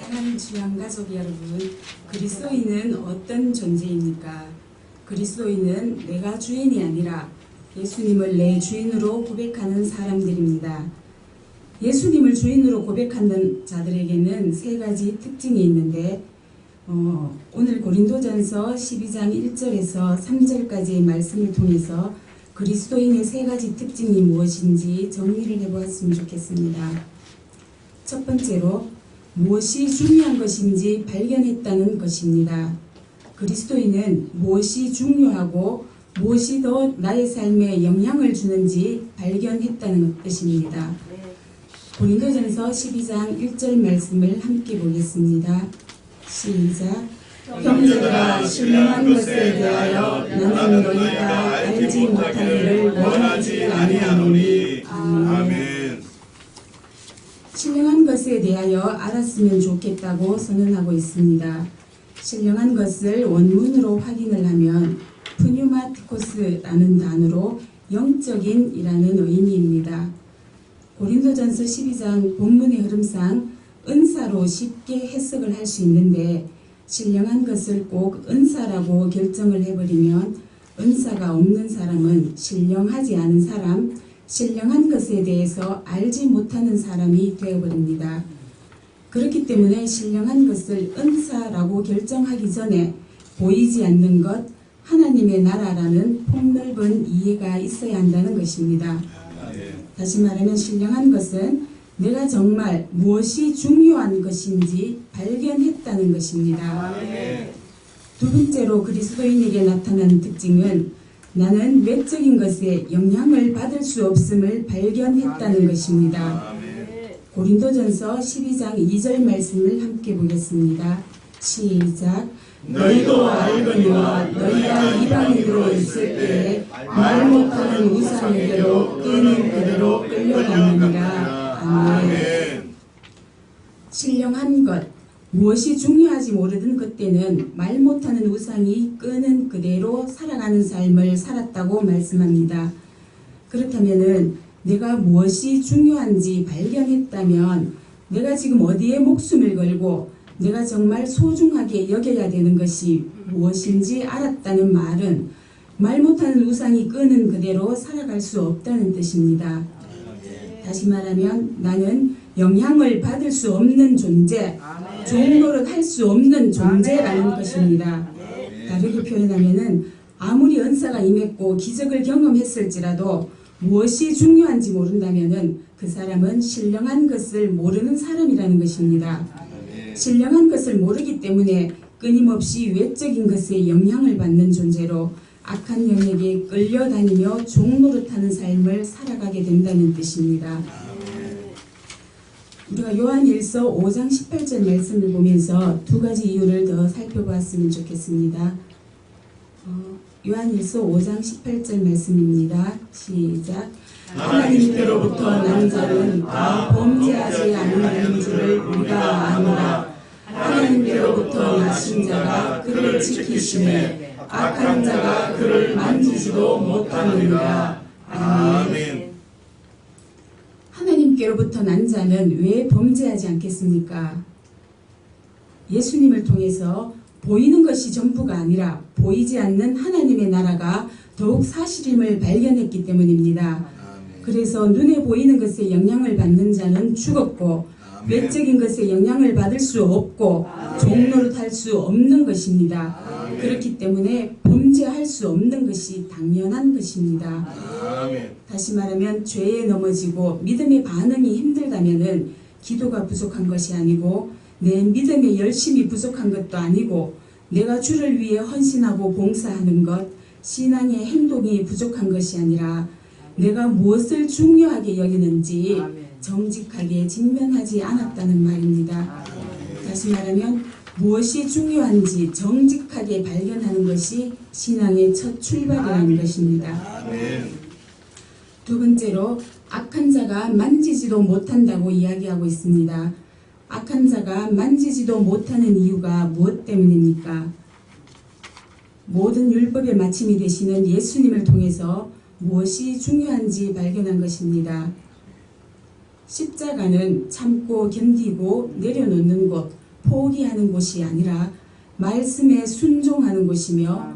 사랑하는 주양 가족 여러분, 그리스도인은 어떤 존재입니까? 그리스도인은 내가 주인이 아니라 예수님을 내 주인으로 고백하는 사람들입니다. 예수님을 주인으로 고백하는 자들에게는 세 가지 특징이 있는데 오늘 고린도전서 12장 1절에서 3절까지의 말씀을 통해서 그리스도인의 세 가지 특징이 무엇인지 정리를 해보았으면 좋겠습니다. 첫 번째로 무엇이 중요한 것인지 발견했다는 것입니다. 그리스도인은 무엇이 중요하고 무엇이 더 나의 삶에 영향을 주는지 발견했다는 뜻입니다. 고린도전서 12장 1절 말씀을 함께 보겠습니다. 시작. 형제들아, 신령한 것에 대하여 나는 너희가 알지 못한 일을 원하지 아니하노니. 아멘. 신령한 것에 대하여 알았으면 좋겠다고 선언하고 있습니다. 신령한 것을 원문으로 확인을 하면 푸뉴마티코스라는 단어로 영적인 이라는 의미입니다. 고린도전서 12장 본문의 흐름상 은사로 쉽게 해석을 할 수 있는데 신령한 것을 꼭 은사라고 결정을 해버리면 은사가 없는 사람은 신령하지 않은 사람, 신령한 것에 대해서 알지 못하는 사람이 되어버립니다. 그렇기 때문에 신령한 것을 은사라고 결정하기 전에 보이지 않는 것, 하나님의 나라라는 폭넓은 이해가 있어야 한다는 것입니다. 다시 말하면 신령한 것은 내가 정말 무엇이 중요한 것인지 발견했다는 것입니다. 두 번째로 그리스도인에게 나타난 특징은 나는 외적인 것에 영향을 받을 수 없음을 발견했다는 것입니다. 고린도전서 12장 2절 말씀을 함께 보겠습니다. 시작. 너희도 알거니와 너희가 이방인으로 있을 때에 말 못하는 우상에게로 끄는 그대로 끌려가느니라. 아멘. 신령한 것, 무엇이 중요하지 모르던 그때는 말 못하는 우상이 끄는 그대로 살아가는 삶을 살았다고 말씀합니다. 그렇다면은 내가 무엇이 중요한지 발견했다면 내가 지금 어디에 목숨을 걸고 내가 정말 소중하게 여겨야 되는 것이 무엇인지 알았다는 말은 말 못하는 우상이 끄는 그대로 살아갈 수 없다는 뜻입니다. 다시 말하면 나는 영향을 받을 수 없는 존재, 종노릇 할 수 없는 존재라는 것입니다. 다르게 표현하면은 아무리 은사가 임했고 기적을 경험했을지라도 무엇이 중요한지 모른다면은 그 사람은 신령한 것을 모르는 사람이라는 것입니다. 신령한 것을 모르기 때문에 끊임없이 외적인 것에 영향을 받는 존재로 악한 영역에 끌려다니며 종노릇하는 삶을 살아가게 된다는 뜻입니다. 우리가 요한일서 5장 18절 말씀을 보면서 두 가지 이유를 더 살펴보았으면 좋겠습니다. 요한일서 5장 18절 말씀입니다. 시작. 하나님께로부터 난 자는 다 범죄하지 않는 줄을 우리가 아노라. 하나님께로부터 나신 자가 그를 지키심에 악한 자가 그를 만지지도 못하느니라. 아멘. 하나님께로부터 난 자는 왜 범죄하지 않겠습니까? 예수님을 통해서 보이는 것이 전부가 아니라 보이지 않는 하나님의 나라가 더욱 사실임을 발견했기 때문입니다. 그래서 눈에 보이는 것에 영향을 받는 자는 죽었고 외적인 것에 영향을 받을 수 없고 종노릇할 수 없는 것입니다. 그렇기 때문에 범죄할 수 없는 것이 당연한 것입니다. 다시 말하면 죄에 넘어지고 믿음의 반응이 힘들다면은 기도가 부족한 것이 아니고 내 믿음의 열심이 부족한 것도 아니고 내가 주를 위해 헌신하고 봉사하는 것, 신앙의 행동이 부족한 것이 아니라 내가 무엇을 중요하게 여기는지 정직하게 직면하지 않았다는 말입니다. 다시 말하면 무엇이 중요한지 정직하게 발견하는 것이 신앙의 첫 출발이라는 것입니다. 두 번째로 악한 자가 만지지도 못한다고 이야기하고 있습니다. 악한 자가 만지지도 못하는 이유가 무엇 때문입니까? 모든 율법의 마침이 되시는 예수님을 통해서 무엇이 중요한지 발견한 것입니다. 십자가는 참고 견디고 내려놓는 곳, 포기하는 곳이 아니라 말씀에 순종하는 곳이며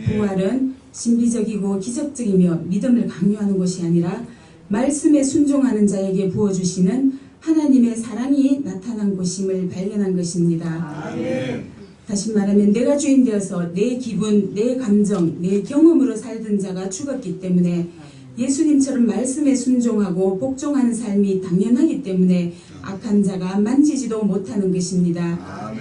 부활은 신비적이고 기적적이며 믿음을 강요하는 것이 아니라 말씀에 순종하는 자에게 부어주시는 하나님의 사랑이 나타난 곳임을 발견한 것입니다. 다시 말하면 내가 주인 되어서 내 기분, 내 감정, 내 경험으로 살던 자가 죽었기 때문에 예수님처럼 말씀에 순종하고 복종하는 삶이 당연하기 때문에 악한 자가 만지지도 못하는 것입니다.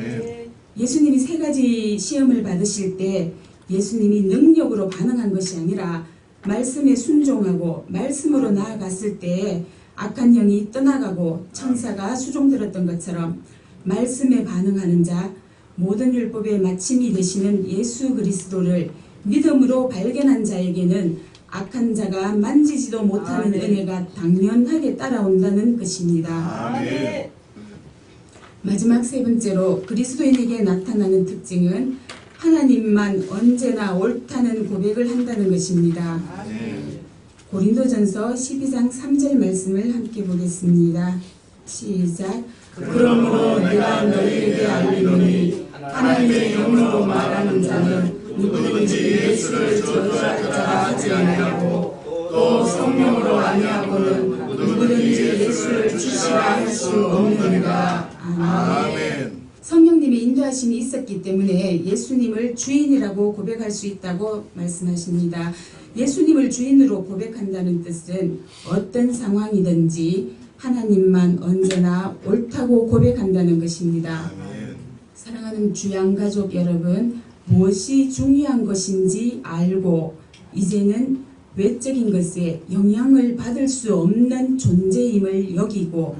예수님이 3가지 시험을 받으실 때 예수님이 능력으로 반응한 것이 아니라 말씀에 순종하고 말씀으로 나아갔을 때 악한 영이 떠나가고 천사가 수종들었던 것처럼 말씀에 반응하는 자, 모든 율법의 마침이 되시는 예수 그리스도를 믿음으로 발견한 자에게는 악한 자가 만지지도 못하는 은혜가 당연하게 따라온다는 것입니다. 마지막 3번째로 그리스도인에게 나타나는 특징은 하나님만 언제나 옳다는 고백을 한다는 것입니다. 고린도전서 12장 3절 말씀을 함께 보겠습니다. 시작. 그러므로 내가 너희에게 알리노니 하나님의 영으로 말하는 자는 누구든지 예수를 저주할 자라 하지 아니하고 또 성령으로 아니하고는 누구든지 예수를 주시라 할 수 없느니라. 아멘. 성령님의 인도하심이 있었기 때문에 예수님을 주인이라고 고백할 수 있다고 말씀하십니다. 예수님을 주인으로 고백한다는 뜻은 어떤 상황이든지 하나님만 언제나 옳다고 고백한다는 것입니다. 사랑하는 주양가족 여러분, 무엇이 중요한 것인지 알고 이제는 외적인 것에 영향을 받을 수 없는 존재임을 여기고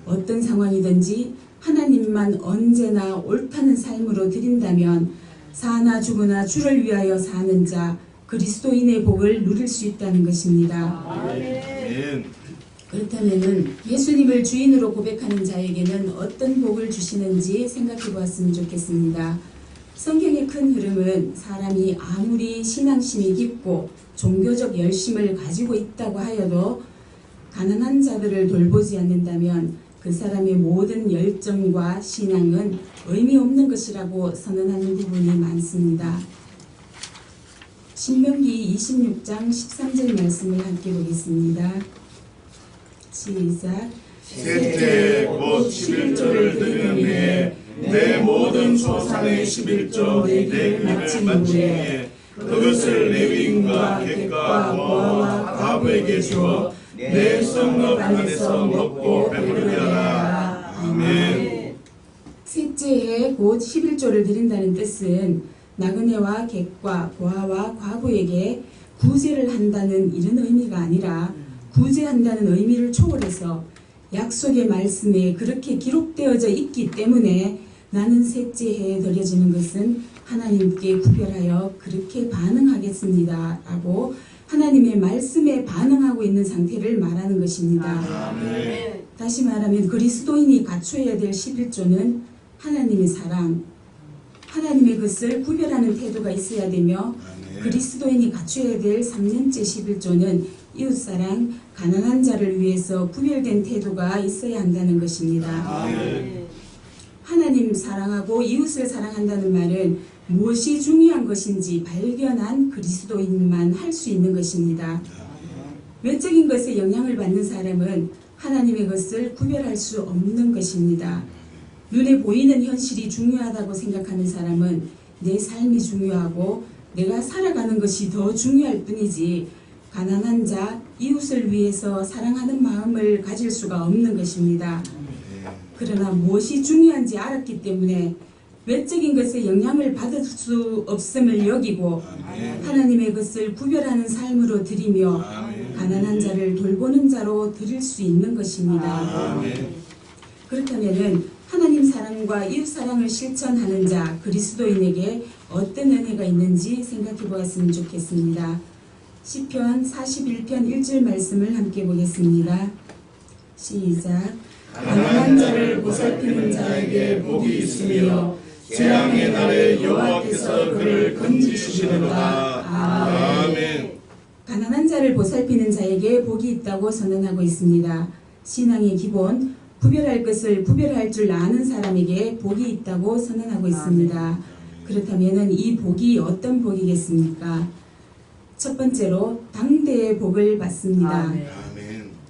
어떤 상황이든지 하나님만 언제나 옳다는 삶으로 드린다면 사나 죽으나 주를 위하여 사는 자 그리스도인의 복을 누릴 수 있다는 것입니다. 그렇다면 예수님을 주인으로 고백하는 자에게는 어떤 복을 주시는지 생각해 보았으면 좋겠습니다. 성경의 큰 흐름은 사람이 아무리 신앙심이 깊고 종교적 열심을 가지고 있다고 하여도 가난한 자들을 돌보지 않는다면 그 사람의 모든 열정과 신앙은 의미 없는 것이라고 선언하는 부분이 많습니다. 신명기 26장 13절 말씀을 함께 보겠습니다. 시작. 셋째 곧 11조를 드리는 후에 내 모든 조상의 11조 내게 마친 후에 그것을 레위인과 객과 모아와 과부에게 주어 내 성읍 안에서 먹고 배부르게 하라. 아멘. 셋째 해 곧 11조를 드린다는 뜻은 나그네와 객과 고아와 과부에게 구제를 한다는 이런 의미가 아니라 구제한다는 의미를 초월해서 약속의 말씀에 그렇게 기록되어져 있기 때문에 나는 셋째 해에 드려지는 것은 하나님께 구별하여 그렇게 반응하겠습니다 라고 하나님의 말씀에 반응하고 있는 상태를 말하는 것입니다. 다시 말하면 그리스도인이 갖춰야 될 11조는 하나님의 사랑, 하나님의 것을 구별하는 태도가 있어야 되며 그리스도인이 갖춰야 될 3년째 11조는 이웃사랑, 가난한 자를 위해서 구별된 태도가 있어야 한다는 것입니다. 하나님 사랑하고 이웃을 사랑한다는 말은 무엇이 중요한 것인지 발견한 그리스도인만 할 수 있는 것입니다. 외적인 것에 영향을 받는 사람은 하나님의 것을 구별할 수 없는 것입니다. 눈에 보이는 현실이 중요하다고 생각하는 사람은 내 삶이 중요하고 내가 살아가는 것이 더 중요할 뿐이지 가난한 자, 이웃을 위해서 사랑하는 마음을 가질 수가 없는 것입니다. 그러나 무엇이 중요한지 알았기 때문에 외적인 것에 영향을 받을 수 없음을 여기고 하나님의 것을 구별하는 삶으로 드리며 가난한 자를 돌보는 자로 드릴 수 있는 것입니다. 그렇다면 하나님 사랑과 이웃 사랑을 실천하는 자 그리스도인에게 어떤 은혜가 있는지 생각해 보았으면 좋겠습니다. 시편 41편 1절 말씀을 함께 보겠습니다. 시작. 가난한 자를 보살피는 자에게 복이 있으며 재앙의 날에 여호와께서 그를 건지시리로다. 아멘. 가난한 자를 보살피는 자에게 복이 있다고 선언하고 있습니다. 신앙의 기본, 구별할 것을 구별할 줄 아는 사람에게 복이 있다고 선언하고 있습니다. 그렇다면 이 복이 어떤 복이겠습니까? 첫 번째로 당대의 복을 받습니다. 아멘.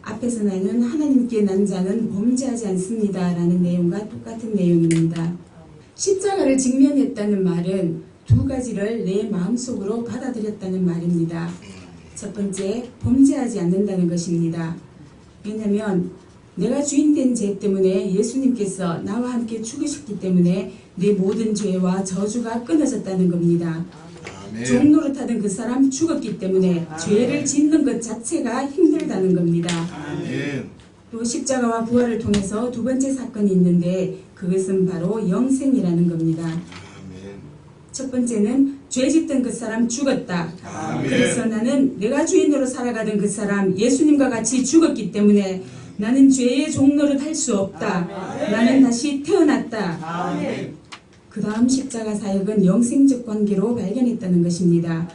앞에서 나는 하나님께 난 자는 범죄하지 않습니다 라는 내용과 똑같은 내용입니다. 십자가를 직면했다는 말은 두 가지를 내 마음속으로 받아들였다는 말입니다. 첫 번째, 범죄하지 않는다는 것입니다. 왜냐하면 내가 주인된 죄 때문에 예수님께서 나와 함께 죽으셨기 때문에 내 모든 죄와 저주가 끊어졌다는 겁니다. 종노릇하던 그 사람 죽었기 때문에 죄를 짓는 것 자체가 힘들다는 겁니다. 또 십자가와 부활을 통해서 두 번째 사건이 있는데 그것은 바로 영생이라는 겁니다. 첫 번째는 죄 짓던 그 사람 죽었다. 그래서 나는 내가 주인으로 살아가던 그 사람 예수님과 같이 죽었기 때문에 나는 죄의 종노릇 할 수 없다. 나는 다시 태어났다. 그 다음 십자가 사역은 영생적 관계로 발견했다는 것입니다.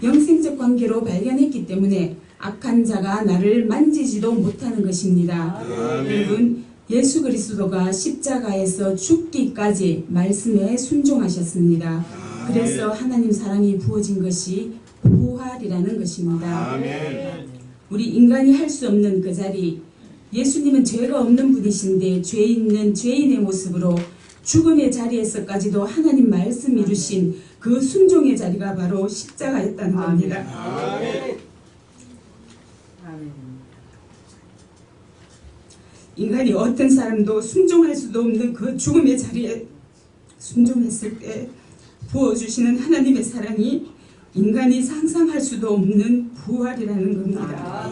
영생적 관계로 발견했기 때문에 악한 자가 나를 만지지도 못하는 것입니다. 여러분, 예수 그리스도가 십자가에서 죽기까지 말씀에 순종하셨습니다. 그래서 하나님 사랑이 부어진 것이 부활이라는 것입니다. 우리 인간이 할 수 없는 그 자리, 예수님은 죄가 없는 분이신데 죄 있는 죄인의 모습으로 죽음의 자리에서까지도 하나님 말씀 이루신 그 순종의 자리가 바로 십자가였다는 겁니다. 인간이 어떤 사람도 순종할 수도 없는 그 죽음의 자리에 순종했을 때 부어주시는 하나님의 사랑이 인간이 상상할 수도 없는 부활이라는 겁니다.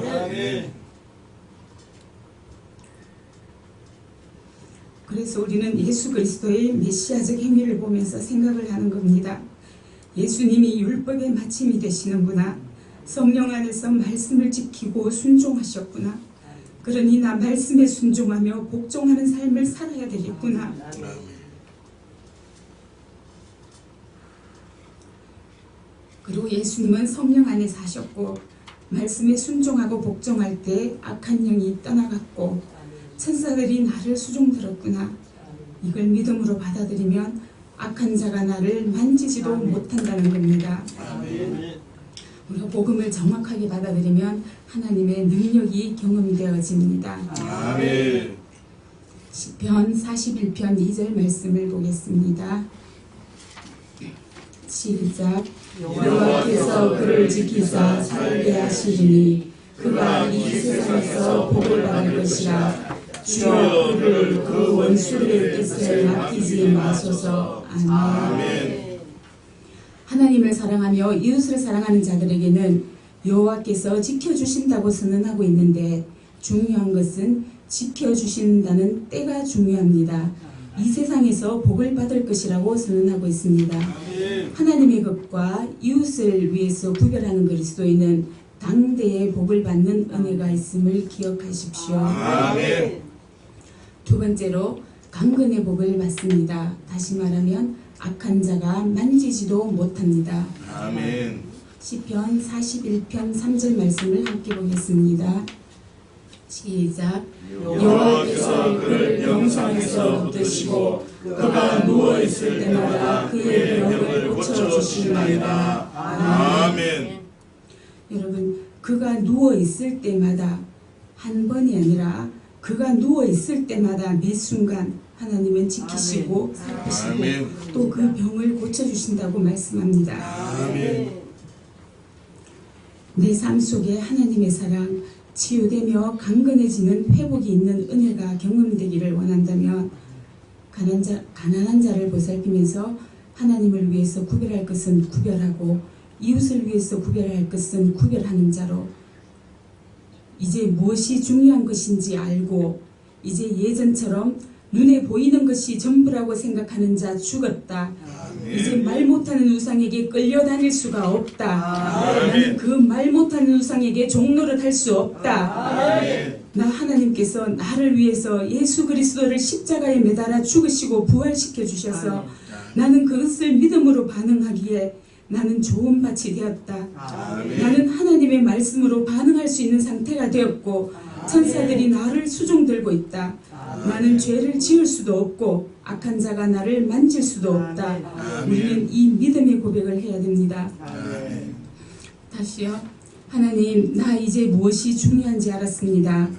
그래서 우리는 예수 그리스도의 메시아적 행위를 보면서 생각을 하는 겁니다. 예수님이 율법의 마침이 되시는구나. 성령 안에서 말씀을 지키고 순종하셨구나. 그러니 나 말씀에 순종하며 복종하는 삶을 살아야 되겠구나. 그리고 예수님은 성령 안에 사셨고 말씀에 순종하고 복종할 때 악한 영이 떠나갔고 천사들이 나를 수종들었구나. 이걸 믿음으로 받아들이면 악한 자가 나를 만지지도 못한다는 겁니다. 우리가 복음을 정확하게 받아들이면 하나님의 능력이 경험되어집니다. 시편 41편 2절 말씀을 보겠습니다. 시작. 여호와께서 그를 지키사 살게 하시리니 그가 이 세상에서 복을 받을 것이라. 주여 그를 그 원수의 뜻에 맡기지 마소서. 아멘. 하나님을 사랑하며 이웃을 사랑하는 자들에게는 여호와께서 지켜주신다고 선언하고 있는데 중요한 것은 지켜주신다는 때가 중요합니다. 이 세상에서 복을 받을 것이라고 선언하고 있습니다. 하나님의 것과 이웃을 위해서 구별하는 그리스도인은 당대에 복을 받는 은혜가 있음을 기억하십시오. 두 번째로 강건의 복을 받습니다. 다시 말하면 악한 자가 만지지도 못합니다. 시편 41편 3절 말씀을 함께 보겠습니다. 시작. 여호와께서 그를 영상에서 붙드시고 그가 누워있을 때마다 그의 병을 고쳐주시나이다. 아멘. 여러분, 그가 누워있을 때마다 한 번이 아니라 그가 누워있을 때마다 매 순간 하나님은 지키시고 살피시고 또 그 병을 고쳐주신다고 말씀합니다. 내 삶 속에 하나님의 사랑, 치유되며 강건해지는 회복이 있는 은혜가 경험되기를 원한다면 가난한 자를 보살피면서 하나님을 위해서 구별할 것은 구별하고 이웃을 위해서 구별할 것은 구별하는 자로 이제 무엇이 중요한 것인지 알고 이제 예전처럼 눈에 보이는 것이 전부라고 생각하는 자 죽었다. 이제 말 못하는 우상에게 끌려다닐 수가 없다. 나는 그 말 못하는 우상에게 종노릇 할 수 없다. 나 하나님께서 나를 위해서 예수 그리스도를 십자가에 매달아 죽으시고 부활시켜 주셔서 나는 그것을 믿음으로 반응하기에 나는 좋은 밭이 되었다. 나는 하나님의 말씀으로 반응할 수 있는 상태가 되었고 천사들이 나를 수종 들고 있다. 나는 죄를 지을 수도 없고 악한 자가 나를 만질 수도 없다. 우리는 이 믿음의 고백을 해야 됩니다. 다시요. 하나님, 나 이제 무엇이 중요한지 알았습니다.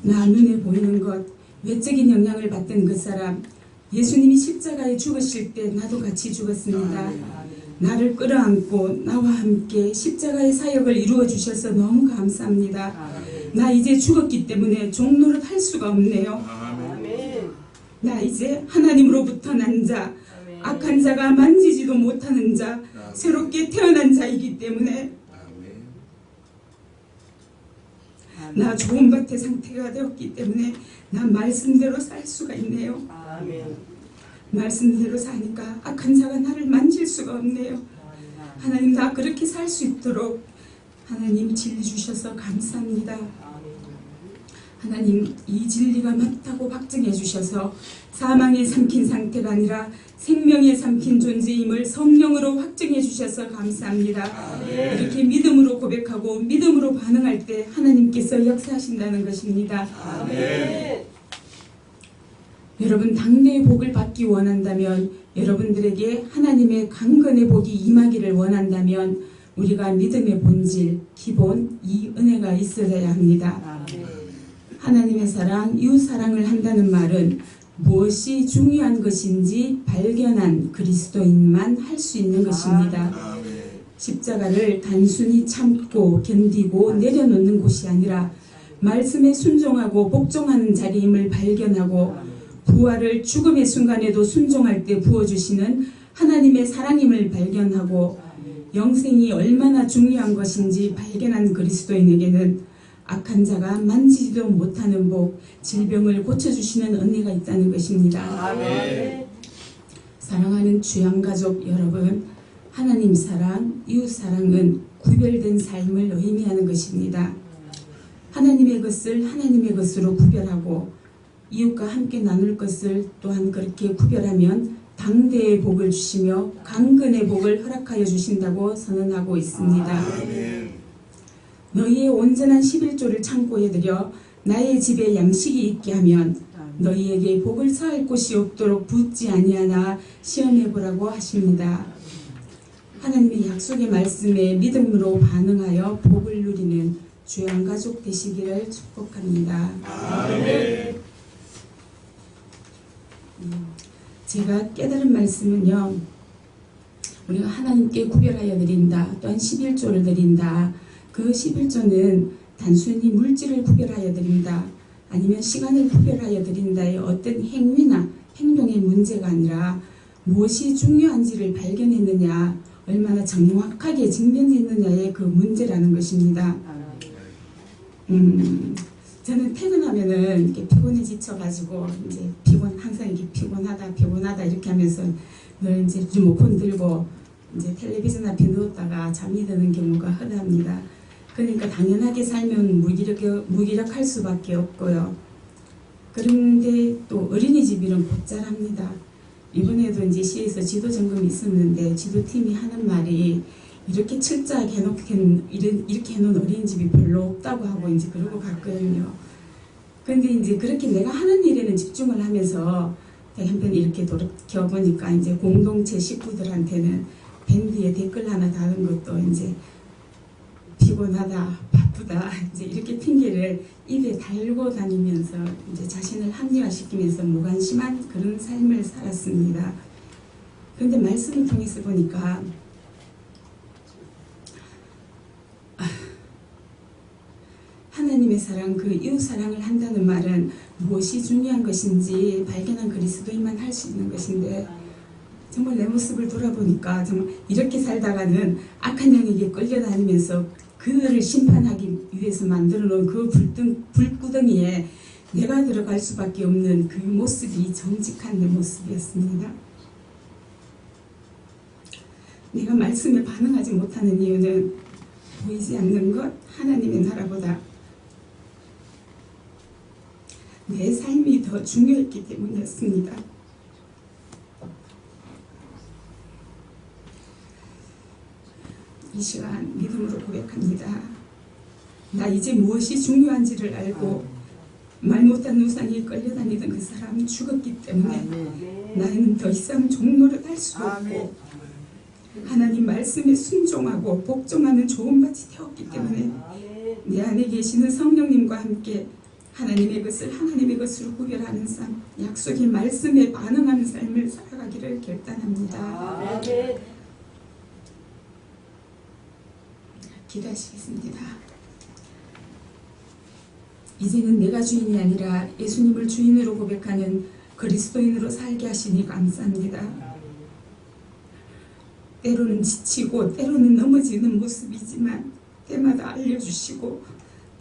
나 눈에 보이는 것, 외적인 영향을 받던 그 사람, 예수님이 십자가에 죽으실 때 나도 같이 죽었습니다. 나를 끌어안고 나와 함께 십자가의 사역을 이루어 주셔서 너무 감사합니다. 나 이제 죽었기 때문에 종노릇 할 수가 없네요. 나 이제 하나님으로부터 난 자, 악한 자가 만지지도 못하는 자, 새롭게 태어난 자이기 때문에 나 좋은 밭의 상태가 되었기 때문에 나 말씀대로 살 수가 있네요. 말씀대로 사니까 악한 자가 나를 만질 수가 없네요. 하나님, 나 그렇게 살 수 있도록 하나님 진리 주셔서 감사합니다. 하나님, 이 진리가 맞다고 확증해 주셔서 사망에 삼킨 상태가 아니라 생명에 삼킨 존재임을 성령으로 확증해 주셔서 감사합니다. 이렇게 믿음으로 고백하고 믿음으로 반응할 때 하나님께서 역사하신다는 것입니다. 여러분, 당대의 복을 받기 원한다면, 여러분들에게 하나님의 강건의 복이 임하기를 원한다면 우리가 믿음의 본질, 기본, 이 은혜가 있어야 합니다. 하나님의 사랑, 이웃 사랑을 한다는 말은 무엇이 중요한 것인지 발견한 그리스도인만 할 수 있는 것입니다. 십자가를 단순히 참고 견디고 내려놓는 곳이 아니라 말씀에 순종하고 복종하는 자리임을 발견하고 부활을 죽음의 순간에도 순종할 때 부어주시는 하나님의 사랑임을 발견하고 영생이 얼마나 중요한 것인지 발견한 그리스도인에게는 악한 자가 만지지도 못하는 복, 질병을 고쳐주시는 은혜가 있다는 것입니다. 사랑하는 주양가족 여러분, 하나님 사랑, 이웃 사랑은 구별된 삶을 의미하는 것입니다. 하나님의 것을 하나님의 것으로 구별하고 이웃과 함께 나눌 것을 또한 그렇게 구별하면 당대의 복을 주시며 강건의 복을 허락하여 주신다고 선언하고 있습니다. 너희의 온전한 11조를 창고에 들여 나의 집에 양식이 있게 하면 너희에게 복을 쌓을 곳이 없도록 붓지 아니하나 시험해보라고 하십니다. 하나님의 약속의 말씀에 믿음으로 반응하여 복을 누리는 주양가족 되시기를 축복합니다. 아멘. 제가 깨달은 말씀은요, 우리가 하나님께 구별하여 드린다, 또한 11조를 드린다. 그 11조는 단순히 물질을 구별하여 드린다, 아니면 시간을 구별하여 드린다의 어떤 행위나 행동의 문제가 아니라 무엇이 중요한지를 발견했느냐, 얼마나 정확하게 직면했느냐의 그 문제라는 것입니다. 저는 퇴근하면은 이렇게 피곤해 지쳐가지고 이제 항상 이렇게 피곤하다 이렇게 하면서 늘 이제 리모컨 들고 이제 텔레비전 앞에 누웠다가 잠이 드는 경우가 흔합니다. 그러니까 당연하게 살면 무기력할 수밖에 없고요. 그런데 또 어린이집 일은 곧잘합니다. 이번에도 이제 시에서 지도 점검이 있었는데 지도팀이 하는 말이 이렇게 철저하게 이렇게 해놓은 어린이집이 별로 없다고 하고 이제 그러고 갔거든요. 근데 이제 그렇게 내가 하는 일에는 집중을 하면서 한편 이렇게 돌이켜보니까 이제 공동체 식구들한테는 밴드에 댓글 하나 다는 것도 이제 피곤하다, 바쁘다, 이제 이렇게 핑계를 입에 달고 다니면서 이제 자신을 합리화시키면서 무관심한 그런 삶을 살았습니다. 그런데 말씀을 통해서 보니까 하나님의 사랑, 그 이웃 사랑을 한다는 말은 무엇이 중요한 것인지 발견한 그리스도인만 할 수 있는 것인데, 정말 내 모습을 돌아보니까 정말 이렇게 살다가는 악한 영에게 끌려다니면서 그를 심판하기 위해서 만들어 놓은 그 불구덩이에 내가 들어갈 수밖에 없는 그 모습이 정직한 내 모습이었습니다. 내가 말씀에 반응하지 못하는 이유는 보이지 않는 것, 하나님의 나라보다 내 삶이 더 중요했기 때문이었습니다. 이 시간 믿음으로 고백합니다. 나 이제 무엇이 중요한지를 알고 말 못한 우상이 끌려다니던 그 사람 죽었기 때문에 나는 더 이상 종노릇 할 수 없고 하나님 말씀에 순종하고 복종하는 좋은 밭이 되었기 때문에 내 안에 계시는 성령님과 함께 하나님의 것을 하나님의 것으로 구별하는 삶, 약속의 말씀에 반응하는 삶을 살아가기를 결단합니다. 기도하시겠습니다. 이제는 내가 주인이 아니라 예수님을 주인으로 고백하는 그리스도인으로 살게 하시니 감사합니다. 때로는 지치고 때로는 넘어지는 모습이지만 때마다 알려주시고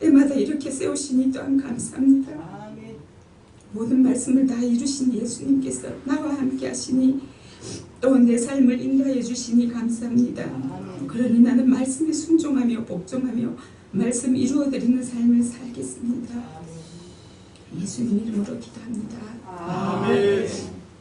때마다 이렇게 세우시니 또한 감사합니다. 모든 말씀을 다 이루신 예수님께서 나와 함께 하시니 또 내 삶을 인도해 주시니 감사합니다. 그러니 나는 말씀에 순종하며 복종하며 말씀 이루어드리는 삶을 살겠습니다. 예수님 이름으로 기도합니다. 아멘.